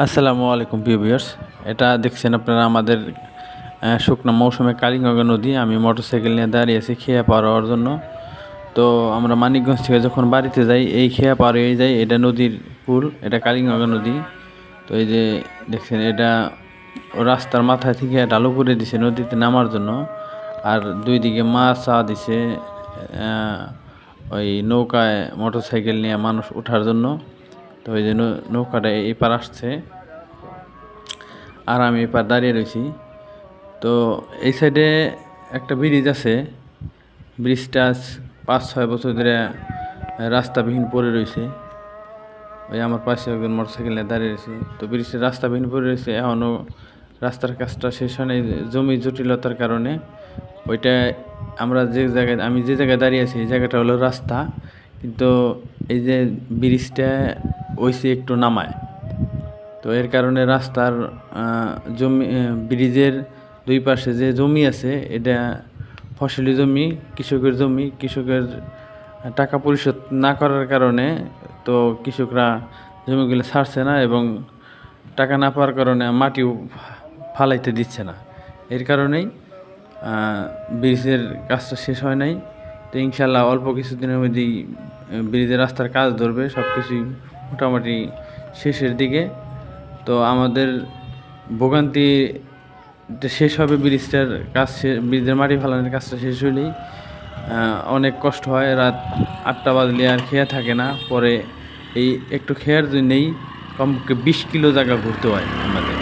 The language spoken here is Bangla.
আসসালামু আলাইকুম প্রিয় ভিউয়ার্স। এটা দেখছেন আপনারা আমাদের শুকনো মৌসুমে কালিগঙ্গা নদী। আমি মোটরসাইকেল নিয়ে দাঁড়িয়ে আছি খেয়া পার হওয়ার জন্য। তো আমরা মানিকগঞ্জ থেকে যখন বাড়িতে যাই এই খেয়া পার হয়ে যাই, এটা নদীর পুল, এটা কালিগঙ্গা নদী। তো এই যে দেখছেন এটা রাস্তার মাথায় থেকে ঢালু করে দিছে নদীতে নামার জন্য। আর দুই দিকে মাছ দিছে ওই নৌকায় মোটরসাইকেল নিয়ে মানুষ ওঠার জন্য। তো ওই যে নৌকাটা এই পার আসছে আর আমি এপার দাঁড়িয়ে রয়েছি। তো এই সাইডে একটা ব্রিজ আছে, ব্রিজটা 5-6 বছর ধরে রাস্তাবিহীন পড়ে রয়েছে। ওই আমার পাশে একজন মোটরসাইকেল নিয়ে দাঁড়িয়ে রয়েছে। তো ব্রিজটা রাস্তাবিহীন পড়ে রয়েছে, এখনও রাস্তার কাজটা শেষ হয় নাই জমি জটিলতার কারণে। ওইটা আমি যে জায়গায় দাঁড়িয়ে আছি এই জায়গাটা হলো রাস্তা, কিন্তু এই যে ব্রিজটা ওইসে একটু নামায়। তো এর কারণে রাস্তার জমি ব্রিজের দুই পাশে যে জমি আছে এটা ফসলি জমি, কৃষকের টাকা পরিশোধ না করার কারণে তো কৃষকরা জমিগুলো ছাড়ছে না এবং টাকা না পাওয়ার কারণে মাটিও ফালাইতে দিচ্ছে না। এর কারণেই ব্রিজের কাজটা শেষ হয় নাই। তো ইনশাল্লাহ অল্প কিছুদিনের মধ্যেই ব্রিজের রাস্তার কাজ ধরবে, সব কিছুই মোটামুটি শেষের দিকে। তো আমাদের ভোগান্তি শেষ হবে, ব্রিজের মাটি ফালানোর কাজটা শেষ হলেই। অনেক কষ্ট হয়, রাত 8টা বাজলে আর খেয়া থাকে না। পরে এই একটু খেয়ার জন্যেই কমপক্ষে 20 কিলো জায়গা ঘুরতে হয় আমাদের।